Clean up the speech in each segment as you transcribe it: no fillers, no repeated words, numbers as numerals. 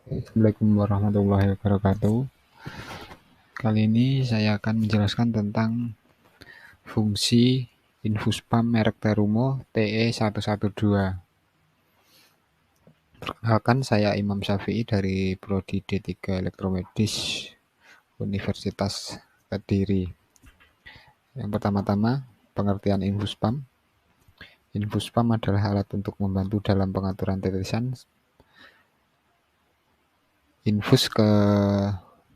Assalamualaikum warahmatullahi wabarakatuh. Kali ini saya akan menjelaskan tentang fungsi infus pump merek Terumo TE112. Perkenalkan, saya Imam Syafi'i dari Prodi D3 Elektromedis Universitas Kediri. Yang pertama-tama, pengertian infus pump. Infus pump adalah alat untuk membantu dalam pengaturan tetesan infus ke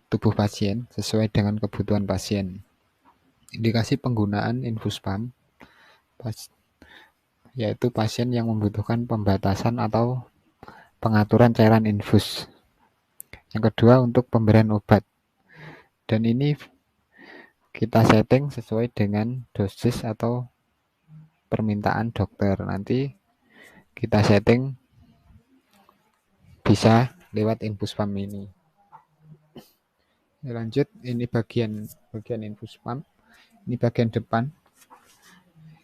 tubuh pasien sesuai dengan kebutuhan pasien. Indikasi penggunaan infus pump yaitu pasien yang membutuhkan pembatasan atau pengaturan cairan infus. Yang kedua, untuk pemberian obat. Dan ini kita setting sesuai dengan dosis atau permintaan dokter. Nanti kita setting bisa lewat infus pump ini. Lanjut, ini bagian infus pump. Ini bagian depan.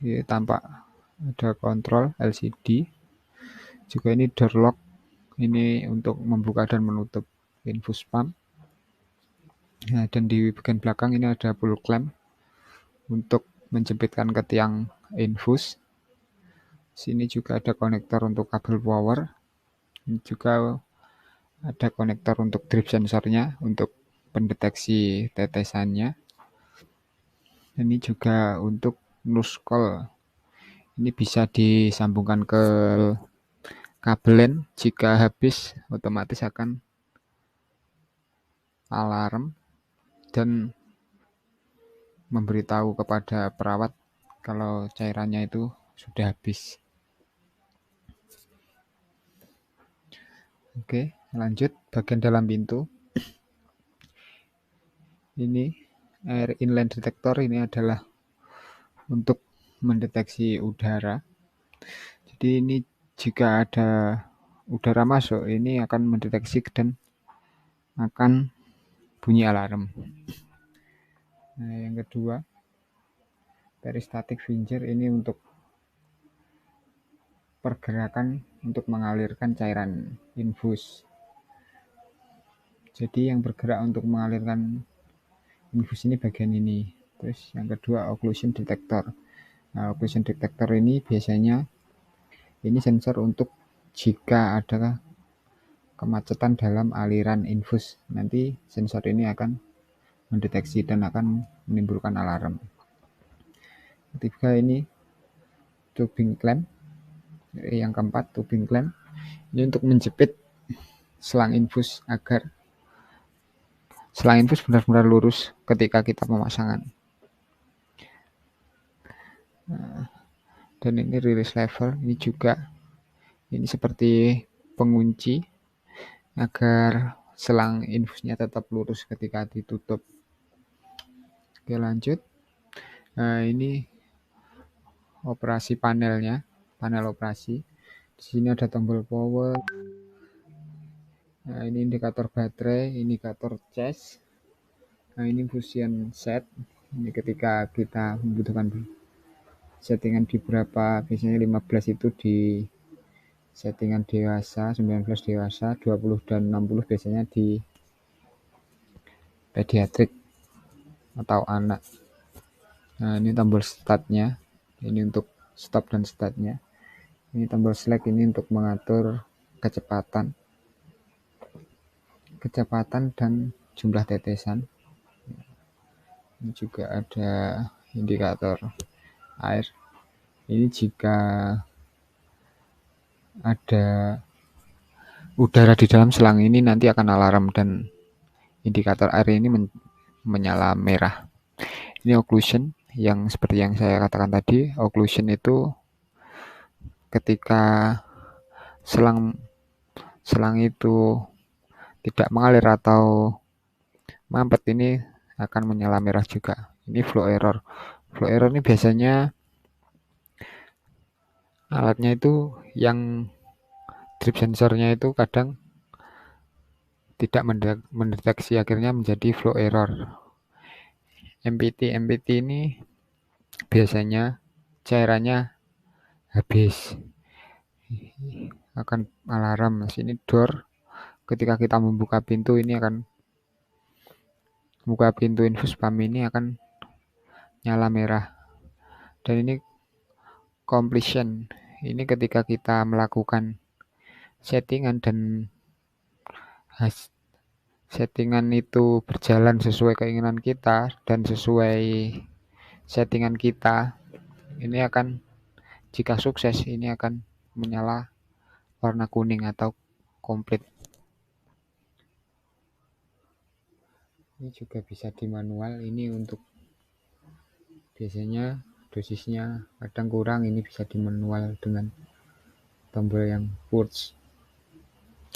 Ini tampak ada kontrol LCD. Juga ini door lock. Ini untuk membuka dan menutup infus pump. Nah, dan di bagian belakang ini ada pull clamp untuk menjepitkan ke tiang infus. Sini juga ada konektor untuk kabel power. Ini juga ada konektor untuk drip sensornya untuk pendeteksi tetesannya. Ini juga untuk nose call. Ini bisa disambungkan ke kabel jika habis, otomatis akan alarm dan memberitahu kepada perawat kalau cairannya itu sudah habis. Oke, lanjut bagian dalam pintu. Ini air inline detector, ini adalah untuk mendeteksi udara. Jadi ini jika ada udara masuk, ini akan mendeteksi dan akan bunyi alarm. Nah, yang kedua, peristatic finger, ini untuk pergerakan untuk mengalirkan cairan infus. Jadi yang bergerak untuk mengalirkan infus ini bagian ini. Terus yang kedua, occlusion detector. Nah, occlusion detector ini biasanya ini sensor untuk jika ada kemacetan dalam aliran infus. Nanti sensor ini akan mendeteksi dan akan menimbulkan alarm. Ketiga, ini tubing clamp. Yang keempat, tubing clamp. Ini untuk menjepit selang infus agar selang infus benar-benar lurus ketika kita pemasangan. Nah, dan ini release lever, ini juga ini seperti pengunci agar selang infusnya tetap lurus ketika ditutup. Oke, lanjut. Nah, ini operasi panelnya, panel operasi. Di sini ada tombol power. Nah, ini indikator baterai, indikator cas. Nah, ini fusion set. Ini ketika kita membutuhkan settingan di berapa, biasanya 15 itu di settingan dewasa, 19 dewasa, 20 dan 60 biasanya di pediatrik atau anak. Nah, ini tombol startnya, ini untuk stop dan startnya. Ini tombol select, ini untuk mengatur kecepatan dan jumlah tetesan. Ini juga ada indikator air. Ini jika ada udara di dalam selang ini nanti akan alarm dan indikator air ini menyala merah. Ini occlusion, yang seperti yang saya katakan tadi. Occlusion itu ketika selang itu tidak mengalir atau mampet, ini akan menyala merah juga. Ini flow error. Flow error ini biasanya alatnya itu yang drip sensornya itu kadang tidak mendeteksi, akhirnya menjadi flow error. MPT ini biasanya cairannya habis, akan alarm. Sini door ketika kita membuka pintu ini akan buka pintu infus spam ini akan nyala merah. Dan ini completion. Ini ketika kita melakukan settingan dan settingan itu berjalan sesuai keinginan kita dan sesuai settingan kita, ini akan, jika sukses, ini akan menyala warna kuning atau komplit. Ini juga bisa di manual, ini untuk biasanya dosisnya kadang kurang, ini bisa di manual dengan tombol yang push.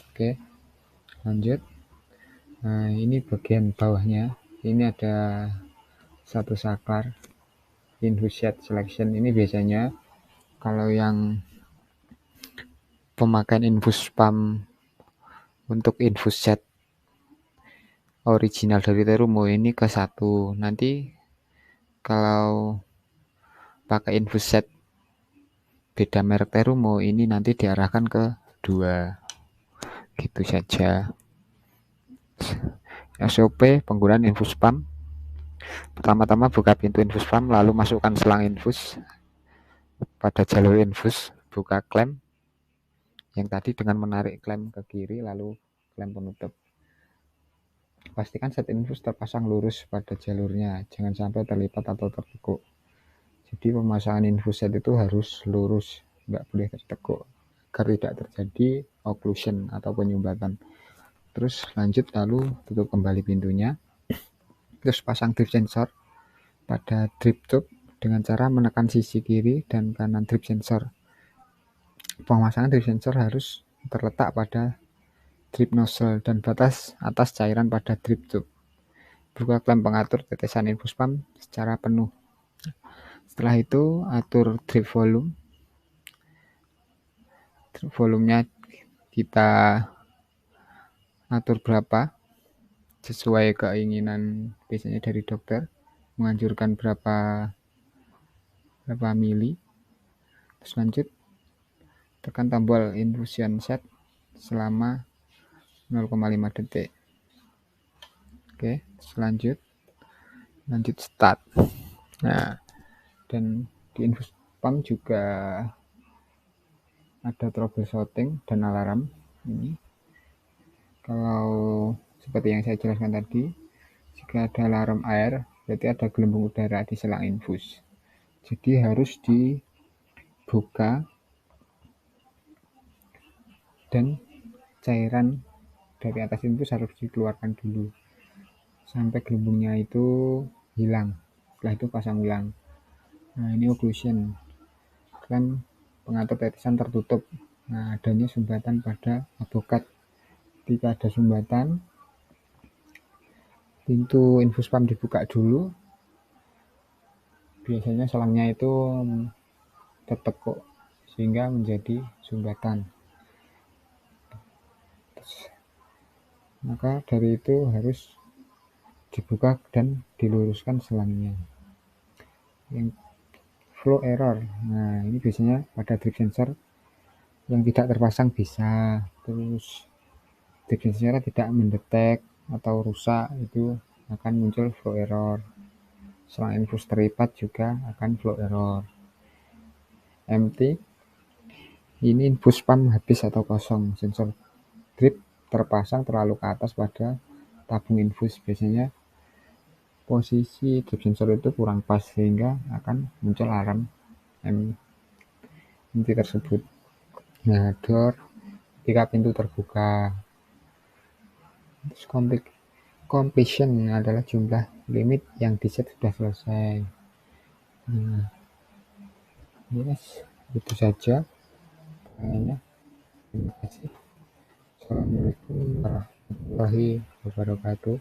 Oke, lanjut. Nah, ini bagian bawahnya, ini ada satu saklar infus set selection. Ini biasanya kalau yang pemakaian infus spam untuk infus set original dari Terumo ini ke 1. Nanti kalau pakai infus set beda merek Terumo ini nanti diarahkan ke 2. Gitu saja. SOP penggunaan infus spam. Pertama-tama buka pintu infus spam, lalu masukkan selang infus pada jalur infus, buka klem yang tadi dengan menarik klem ke kiri, lalu klem penutup. Pastikan set infus terpasang lurus pada jalurnya, jangan sampai terlipat atau tertekuk. Jadi pemasangan infus set itu harus lurus, nggak boleh tertekuk, agar tidak terjadi occlusion atau penyumbatan. Terus lanjut, lalu tutup kembali pintunya. Terus pasang drip sensor pada drip tube dengan cara menekan sisi kiri dan kanan drip sensor. Pemasangan drip sensor harus terletak pada drip nozzle dan batas atas cairan pada drip tube. Buka klem pengatur tetesan infus spam secara penuh. Setelah itu atur drip volume. Drip volumenya kita atur berapa sesuai keinginan biasanya dari dokter, menganjurkan berapa mili. Terus lanjut, tekan tombol infusion set selama 0,5 detik. Oke, lanjut start. Nah, dan di infus spam juga ada troubleshooting dan alarm. Ini kalau seperti yang saya jelaskan tadi, jika ada alarm air, berarti ada gelembung udara di selang infus. Jadi harus dibuka dan cairan dari atas infus harus dikeluarkan dulu sampai gelembungnya itu hilang. Setelah itu pasang ulang. Nah, ini occlusion. Klem pengatur tetesan tertutup. Nah, adanya sumbatan pada abokat. Ketika ada sumbatan, pintu infus spam dibuka dulu. Biasanya selangnya itu tertekuk sehingga menjadi sumbatan. Maka dari itu harus dibuka dan diluruskan selangnya. Yang flow error, nah ini biasanya pada drip sensor yang tidak terpasang bisa, terus drip sensor tidak mendetek atau rusak, itu akan muncul flow error. Selang infus terikat juga akan flow error. Empty, ini infus spam habis atau kosong, sensor drip terpasang terlalu ke atas pada tabung infus. Biasanya posisi drip sensor itu kurang pas sehingga akan muncul alarm empty tersebut. Nah, door ketika pintu terbuka. Terus completion adalah jumlah limit yang diset sudah selesai. Nah, yes, itu saja kayaknya. Terima kasih. Assalamualaikum warahmatullahi wabarakatuh.